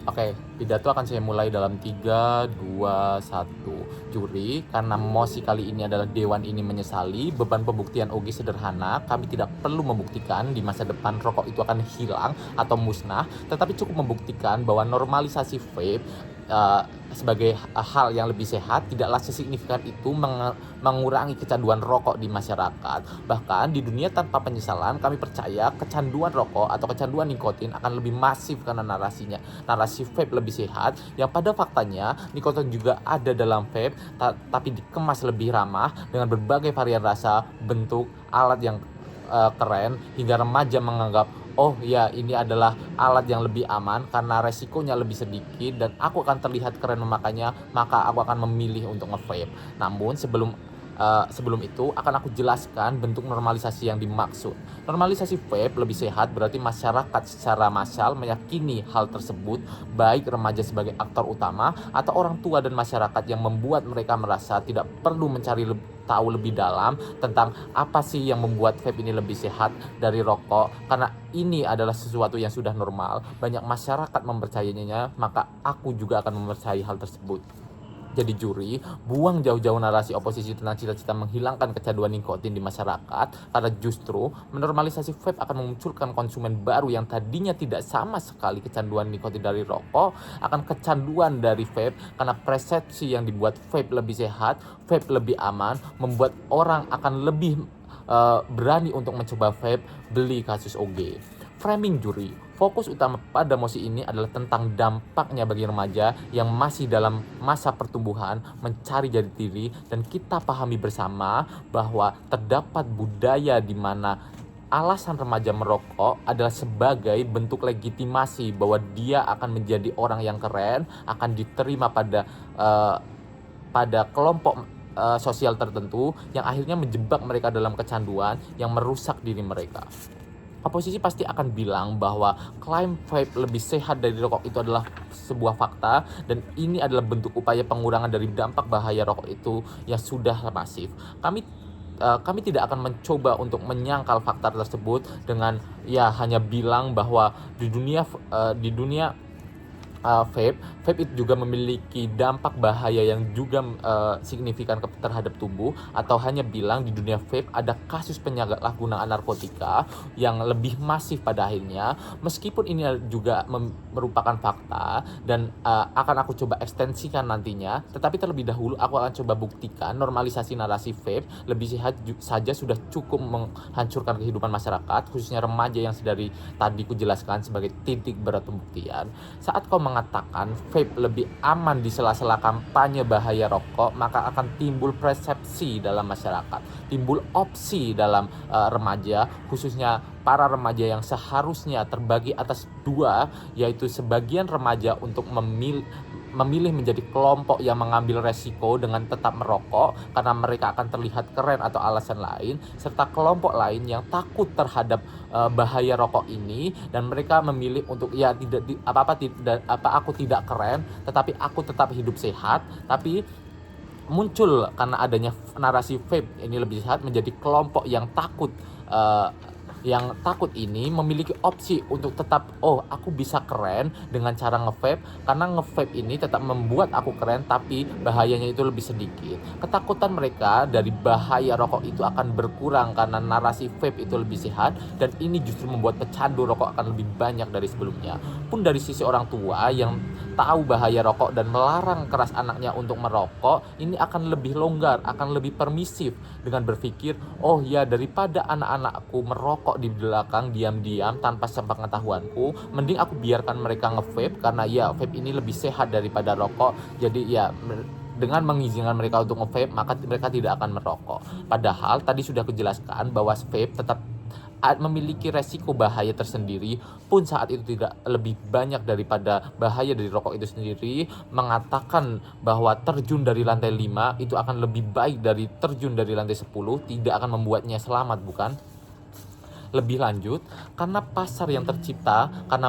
Oke, pidato akan saya mulai dalam 3, 2, 1. Juri, karena mosi kali ini adalah dewan ini menyesali, beban pembuktian OG sederhana, kami tidak perlu membuktikan di masa depan rokok itu akan hilang atau musnah, tetapi cukup membuktikan bahwa normalisasi vape eh, sebagai hal yang lebih sehat tidaklah sesignifikan itu mengurangi kecanduan rokok di masyarakat. Bahkan di dunia tanpa penyesalan, kami percaya kecanduan rokok atau kecanduan nikotin akan lebih masif karena narasi vape lebih sehat, yang pada faktanya nikotin juga ada dalam vape, tapi dikemas lebih ramah dengan berbagai varian rasa, bentuk, alat yang keren, hingga remaja menganggap, oh ya, ini adalah alat yang lebih aman karena resikonya lebih sedikit dan aku akan terlihat keren memakainya, maka aku akan memilih untuk nge-vape. Namun sebelum itu akan aku jelaskan bentuk normalisasi yang dimaksud. Normalisasi vape lebih sehat berarti masyarakat secara massal meyakini hal tersebut, baik remaja sebagai aktor utama atau orang tua dan masyarakat, yang membuat mereka merasa tidak perlu mencari tahu lebih dalam tentang apa sih yang membuat vape ini lebih sehat dari rokok, karena ini adalah sesuatu yang sudah normal. Banyak masyarakat mempercayainya, maka aku juga akan mempercayai hal tersebut. Jadi juri, buang jauh-jauh narasi oposisi tentang cita-cita menghilangkan kecanduan nikotin di masyarakat, karena justru menormalisasi vape akan memunculkan konsumen baru yang tadinya tidak sama sekali kecanduan nikotin dari rokok, akan kecanduan dari vape karena persepsi yang dibuat vape lebih sehat, vape lebih aman, membuat orang akan lebih berani untuk mencoba vape. Beli kasus OG. Framing juri, fokus utama pada mosi ini adalah tentang dampaknya bagi remaja yang masih dalam masa pertumbuhan, mencari jati diri, dan kita pahami bersama bahwa terdapat budaya di mana alasan remaja merokok adalah sebagai bentuk legitimasi bahwa dia akan menjadi orang yang keren, akan diterima pada kelompok sosial tertentu, yang akhirnya menjebak mereka dalam kecanduan yang merusak diri mereka. Oposisi pasti akan bilang bahwa klaim vape lebih sehat dari rokok itu adalah sebuah fakta, dan ini adalah bentuk upaya pengurangan dari dampak bahaya rokok itu yang sudah masif. Kami tidak akan mencoba untuk menyangkal fakta tersebut dengan ya hanya bilang bahwa di dunia vape itu juga memiliki dampak bahaya yang juga signifikan terhadap tubuh, atau hanya bilang di dunia vape ada kasus penyalahgunaan narkotika yang lebih masif pada akhirnya. Meskipun ini juga merupakan fakta dan akan aku coba ekstensikan nantinya, tetapi terlebih dahulu aku akan coba buktikan normalisasi narasi vape lebih sehat saja sudah cukup menghancurkan kehidupan masyarakat, khususnya remaja yang dari tadi ku jelaskan sebagai titik berat pembuktian. Saat kau mengatakan vape lebih aman di sela-sela kampanye bahaya rokok, maka akan timbul persepsi dalam masyarakat, timbul opsi dalam remaja, khususnya para remaja yang seharusnya terbagi atas dua, yaitu sebagian remaja untuk memilih menjadi kelompok yang mengambil resiko dengan tetap merokok karena mereka akan terlihat keren atau alasan lain, serta kelompok lain yang takut terhadap bahaya rokok ini dan mereka memilih untuk ya aku tidak keren tetapi aku tetap hidup sehat. Tapi muncul karena adanya narasi vape ini lebih sehat, menjadi kelompok yang takut ini memiliki opsi untuk tetap, oh aku bisa keren dengan cara nge-vape, karena nge-vape ini tetap membuat aku keren tapi bahayanya itu lebih sedikit. Ketakutan mereka dari bahaya rokok itu akan berkurang karena narasi vape itu lebih sehat, dan ini justru membuat pecandu rokok akan lebih banyak dari sebelumnya. Pun dari sisi orang tua yang tahu bahaya rokok dan melarang keras anaknya untuk merokok, ini akan lebih longgar, akan lebih permisif dengan berpikir, oh ya, daripada anak-anakku merokok di belakang diam-diam tanpa sepengetahuanku, mending aku biarkan mereka nge-vape karena ya vape ini lebih sehat daripada rokok. Jadi ya dengan mengizinkan mereka untuk nge-vape, maka mereka tidak akan merokok. Padahal tadi sudah kujelaskan bahwa vape tetap memiliki resiko bahaya tersendiri, pun saat itu tidak lebih banyak daripada bahaya dari rokok itu sendiri. Mengatakan bahwa terjun dari lantai 5 itu akan lebih baik dari terjun dari lantai 10 tidak akan membuatnya selamat, bukan? Lebih lanjut, karena pasar yang tercipta karena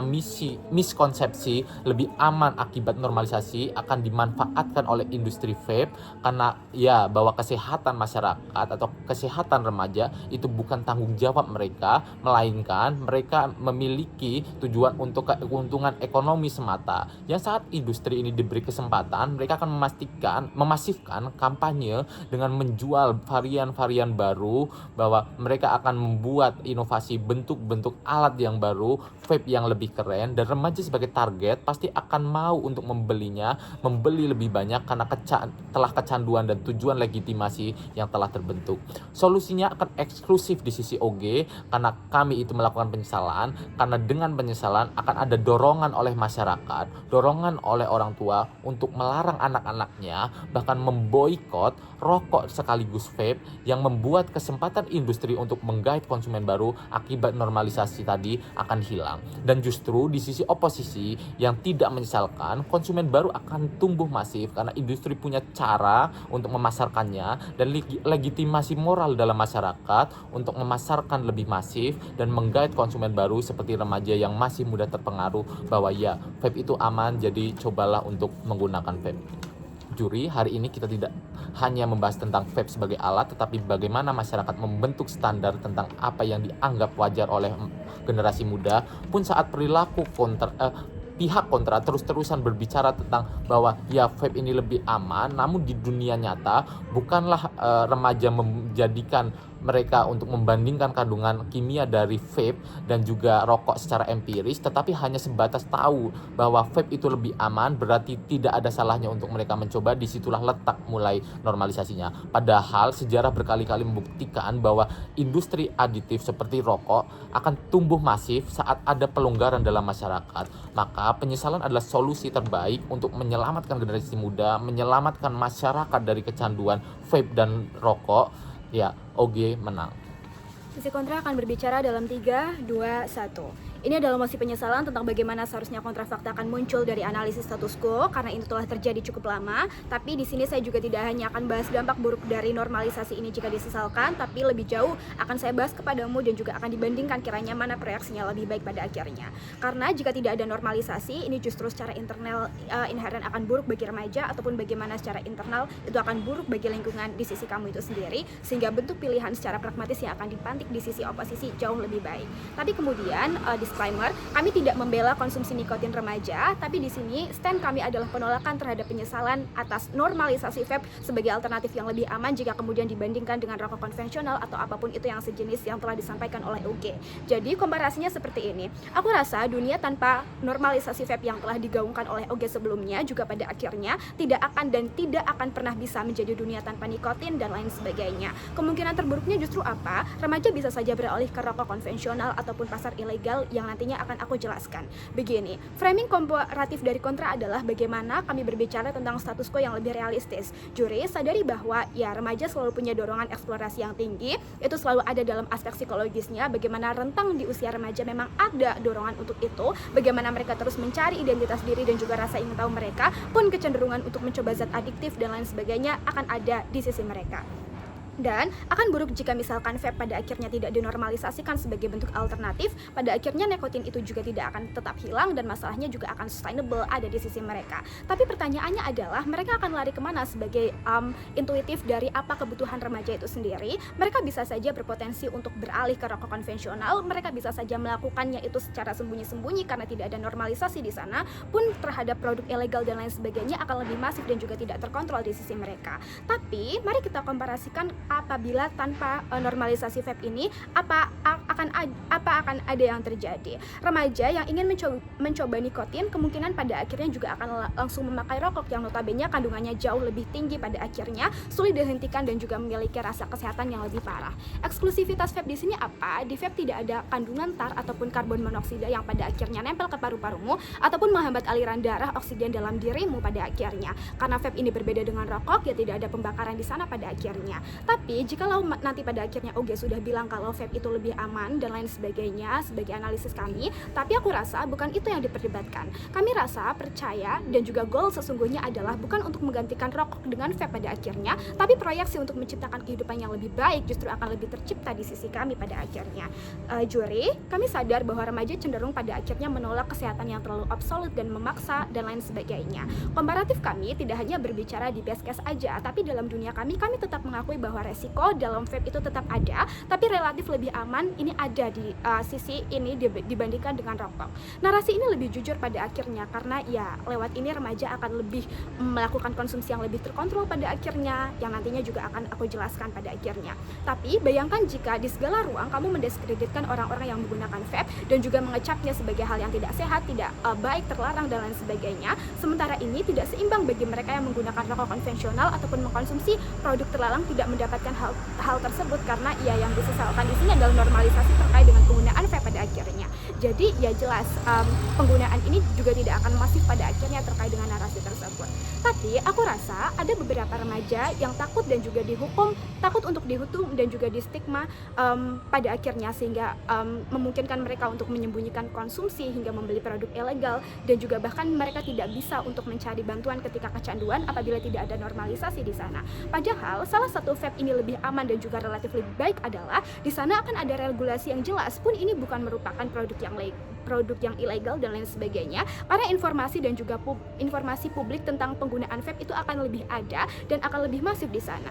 miskonsepsi lebih aman akibat normalisasi akan dimanfaatkan oleh industri vape, karena ya bahwa kesehatan masyarakat atau kesehatan remaja itu bukan tanggung jawab mereka, melainkan mereka memiliki tujuan untuk keuntungan ekonomi semata. Yang saat industri ini diberi kesempatan, mereka akan memasifkan kampanye dengan menjual varian-varian baru, bahwa mereka akan membuat inovasi bentuk-bentuk alat yang baru, vape yang lebih keren, dan remaja sebagai target pasti akan mau untuk membelinya, membeli lebih banyak karena telah kecanduan dan tujuan legitimasi yang telah terbentuk. Solusinya akan eksklusif di sisi OG karena kami itu melakukan penyesalan, karena dengan penyesalan akan ada dorongan oleh masyarakat, dorongan oleh orang tua untuk melarang anak-anaknya, bahkan memboikot rokok sekaligus vape, yang membuat kesempatan industri untuk menggait konsumen baru akibat normalisasi tadi akan hilang. Dan justru di sisi oposisi yang tidak menyesalkan, konsumen baru akan tumbuh masif karena industri punya cara untuk memasarkannya dan legitimasi moral dalam masyarakat untuk memasarkan lebih masif dan menggait konsumen baru seperti remaja yang masih mudah terpengaruh bahwa ya vape itu aman, jadi cobalah untuk menggunakan vape. Juri, hari ini kita tidak hanya membahas tentang vape sebagai alat, tetapi bagaimana masyarakat membentuk standar tentang apa yang dianggap wajar oleh generasi muda, pun saat perilaku pihak kontra terus-terusan berbicara tentang bahwa ya vape ini lebih aman, namun di dunia nyata bukanlah remaja menjadikan mereka untuk membandingkan kandungan kimia dari vape dan juga rokok secara empiris, tetapi hanya sebatas tahu bahwa vape itu lebih aman, berarti tidak ada salahnya untuk mereka mencoba. Disitulah letak mulai normalisasinya. Padahal sejarah berkali-kali membuktikan bahwa industri aditif seperti rokok akan tumbuh masif saat ada pelonggaran dalam masyarakat. Maka penyesalan adalah solusi terbaik untuk menyelamatkan generasi muda, menyelamatkan masyarakat dari kecanduan vape dan rokok. Ya, OG menang. Sisi kontra akan berbicara dalam 3, 2, 1. Ini adalah mosi penyesalan tentang bagaimana seharusnya kontrafakta akan muncul dari analisis status quo, karena ini telah terjadi cukup lama. Tapi di sini saya juga tidak hanya akan bahas dampak buruk dari normalisasi ini jika disesalkan, tapi lebih jauh akan saya bahas kepadamu dan juga akan dibandingkan kiranya mana proyeksinya lebih baik pada akhirnya. Karena jika tidak ada normalisasi, ini justru secara internal inherent akan buruk bagi remaja, ataupun bagaimana secara internal itu akan buruk bagi lingkungan di sisi kamu itu sendiri, sehingga bentuk pilihan secara pragmatis yang akan dipantik di sisi oposisi jauh lebih baik. Tapi kemudian disclaimer, kami tidak membela konsumsi nikotin remaja, tapi di sini stand kami adalah penolakan terhadap penyesalan atas normalisasi vape sebagai alternatif yang lebih aman jika kemudian dibandingkan dengan rokok konvensional atau apapun itu yang sejenis yang telah disampaikan oleh UG. Jadi komparasinya seperti ini. Aku rasa dunia tanpa normalisasi vape yang telah digaungkan oleh UG sebelumnya juga pada akhirnya tidak akan pernah bisa menjadi dunia tanpa nikotin dan lain sebagainya. Kemungkinan terburuknya justru apa? Remaja bisa saja beralih ke rokok konvensional ataupun pasar ilegal yang nantinya akan aku jelaskan. Begini, framing komparatif dari kontra adalah bagaimana kami berbicara tentang status quo yang lebih realistis. Juri, sadari bahwa ya remaja selalu punya dorongan eksplorasi yang tinggi, itu selalu ada dalam aspek psikologisnya, bagaimana rentang di usia remaja memang ada dorongan untuk itu, bagaimana mereka terus mencari identitas diri dan juga rasa ingin tahu mereka, pun kecenderungan untuk mencoba zat adiktif dan lain sebagainya akan ada di sisi mereka. Dan akan buruk jika misalkan vape pada akhirnya tidak dinormalisasikan sebagai bentuk alternatif, pada akhirnya nikotin itu juga tidak akan tetap hilang dan masalahnya juga akan sustainable ada di sisi mereka. Tapi pertanyaannya adalah mereka akan lari kemana sebagai intuitif dari apa kebutuhan remaja itu sendiri. Mereka bisa saja berpotensi untuk beralih ke rokok konvensional, mereka bisa saja melakukannya itu secara sembunyi-sembunyi karena tidak ada normalisasi di sana, pun terhadap produk ilegal dan lain sebagainya akan lebih masif dan juga tidak terkontrol di sisi mereka. Tapi mari kita komparasikan apabila tanpa normalisasi vape ini apa akan ada yang terjadi. Remaja yang ingin mencoba nikotin kemungkinan pada akhirnya juga akan langsung memakai rokok yang notabene kandungannya jauh lebih tinggi, pada akhirnya sulit dihentikan dan juga memiliki rasa kesehatan yang lebih parah. Eksklusivitas vape di sini apa? Di vape tidak ada kandungan tar ataupun karbon monoksida yang pada akhirnya nempel ke paru-parumu ataupun menghambat aliran darah oksigen dalam dirimu pada akhirnya. Karena vape ini berbeda dengan rokok, ya tidak ada pembakaran di sana pada akhirnya. Tapi jikalau nanti pada akhirnya OG sudah bilang kalau vape itu lebih aman dan lain sebagainya sebagai analisis kami, tapi aku rasa bukan itu yang diperdebatkan. Kami rasa, percaya, dan juga goal sesungguhnya adalah bukan untuk menggantikan rokok dengan vape pada akhirnya, tapi proyeksi untuk menciptakan kehidupan yang lebih baik justru akan lebih tercipta di sisi kami pada akhirnya. Juri, kami sadar bahwa remaja cenderung pada akhirnya menolak kesehatan yang terlalu absolut dan memaksa dan lain sebagainya. Komparatif kami tidak hanya berbicara di best case aja, tapi dalam dunia kami tetap mengakui bahwa resiko dalam vape itu tetap ada, tapi relatif lebih aman ini ada di sisi ini dibandingkan dengan rokok. Narasi ini lebih jujur pada akhirnya karena ya lewat ini remaja akan lebih melakukan konsumsi yang lebih terkontrol pada akhirnya, yang nantinya juga akan aku jelaskan pada akhirnya. Tapi bayangkan jika di segala ruang kamu mendiskreditkan orang-orang yang menggunakan vape dan juga mengecapnya sebagai hal yang tidak sehat, tidak baik, terlarang dan lain sebagainya. Sementara ini tidak seimbang bagi mereka yang menggunakan rokok konvensional ataupun mengkonsumsi produk terlarang tidak mendapatkan hal tersebut karena ya yang disesalkan di sini adalah normalisasi terkait dengan penggunaan vape pada akhirnya. Jadi ya jelas penggunaan ini juga tidak akan masif pada akhirnya terkait dengan narasi tersebut. Tapi aku rasa ada beberapa remaja yang takut dan juga dihukum, takut untuk dihukum dan juga distigma pada akhirnya sehingga memungkinkan mereka untuk menyembunyikan konsumsi hingga membeli produk ilegal dan juga bahkan mereka tidak bisa untuk mencari bantuan ketika kecanduan apabila tidak ada normalisasi di sana. Padahal salah satu vape ini lebih aman dan juga relatif lebih baik adalah di sana akan ada regulasi yang jelas pun ini bukan merupakan produk yang ilegal dan lain sebagainya, karena informasi dan juga informasi publik tentang penggunaan vape itu akan lebih ada dan akan lebih masif di sana.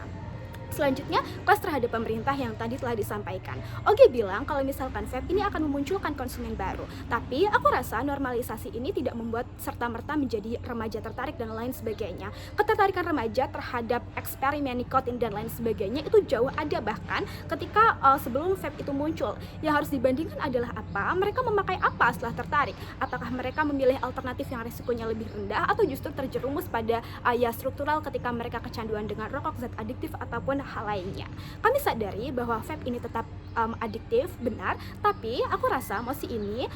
Selanjutnya, kelas terhadap pemerintah yang tadi telah disampaikan. Oge bilang kalau misalkan vape ini akan memunculkan konsumen baru. Tapi aku rasa normalisasi ini tidak membuat serta-merta menjadi remaja tertarik dan lain sebagainya. Ketertarikan remaja terhadap eksperimen nikotin dan lain sebagainya itu jauh ada bahkan ketika sebelum vape itu muncul. Yang harus dibandingkan adalah apa? Mereka memakai apa setelah tertarik? Apakah mereka memilih alternatif yang risikonya lebih rendah atau justru terjerumus pada ya struktural ketika mereka kecanduan dengan rokok, zat adiktif ataupun hal lainnya. Kami sadari bahwa vape ini tetap adiktif, benar, tapi aku rasa mosi ini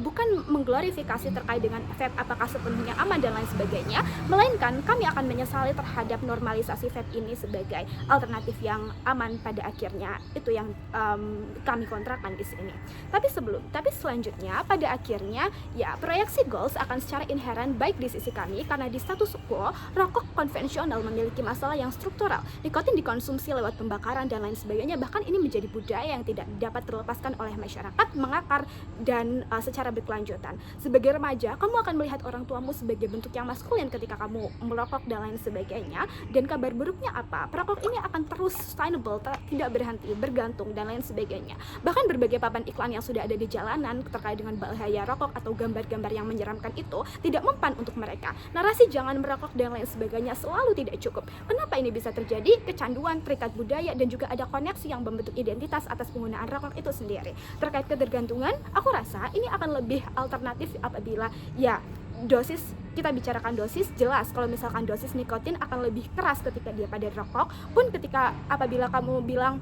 bukan mengglorifikasi terkait dengan vape apakah sepenuhnya aman dan lain sebagainya, melainkan kami akan menyesali terhadap normalisasi vape ini sebagai alternatif yang aman pada akhirnya. Itu yang kami kontrakan di sini. Tapi selanjutnya pada akhirnya ya proyeksi goals akan secara inheren baik di sisi kami karena di status quo rokok konvensional memiliki masalah yang struktural. Nikotin dikonsumsi lewat pembakaran dan lain sebagainya, bahkan ini menjadi budaya yang tidak dapat terlepaskan oleh masyarakat, mengakar dan secara berkelanjutan. Sebagai remaja, kamu akan melihat orang tuamu sebagai bentuk yang maskulin ketika kamu merokok dan lain sebagainya. Dan kabar buruknya apa? Perokok ini akan terus sustainable, tidak berhenti, bergantung dan lain sebagainya. Bahkan berbagai papan iklan yang sudah ada di jalanan terkait dengan bahaya rokok atau gambar-gambar yang menyeramkan itu tidak mempan untuk mereka. Narasi jangan merokok dan lain sebagainya selalu tidak cukup. Kenapa ini bisa terjadi? Kecanduan, terikat budaya, dan juga ada koneksi yang membentuk identitas atas penggunaan rokok itu sendiri. Terkait ketergantungan, aku rasa ini akan lebih alternatif apabila ya dosis, kita bicarakan dosis, jelas kalau misalkan dosis nikotin akan lebih keras ketika dia pada rokok, pun ketika apabila kamu bilang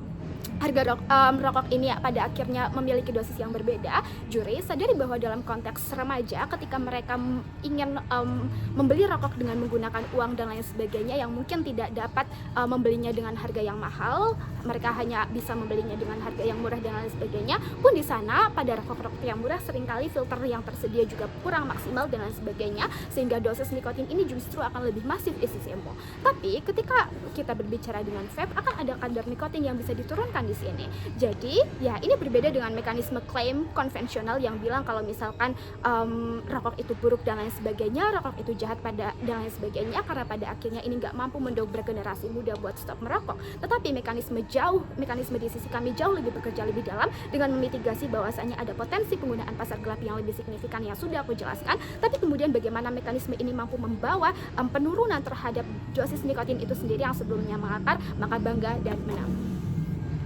harga rokok ini pada akhirnya memiliki dosis yang berbeda, juri sadari bahwa dalam konteks remaja ketika mereka ingin membeli rokok dengan menggunakan uang dan lain sebagainya yang mungkin tidak dapat membelinya dengan harga yang mahal, mereka hanya bisa membelinya dengan harga yang murah dan lain sebagainya, pun di sana pada rokok-rokok yang murah seringkali filter yang tersedia juga kurang maksimal dan lain sebagainya, sehingga dosis nikotin ini justru akan lebih masif di sisimu. Tapi ketika kita berbicara dengan vape akan ada kadar nikotin yang bisa diturunkan di sini. Jadi ya ini berbeda dengan mekanisme klaim konvensional yang bilang kalau misalkan rokok itu buruk dan lain sebagainya, rokok itu jahat dan lain sebagainya, karena pada akhirnya ini nggak mampu mendobrak generasi muda buat stop merokok. Tetapi mekanisme di sisi kami jauh lebih bekerja lebih dalam dengan memitigasi bahwasanya ada potensi penggunaan pasar gelap yang lebih signifikan yang sudah aku jelaskan. Tapi kemudian bagaimana mekanisme ini mampu membawa penurunan terhadap dosis nikotin itu sendiri yang sebelumnya mengakar, maka bangga dan menang.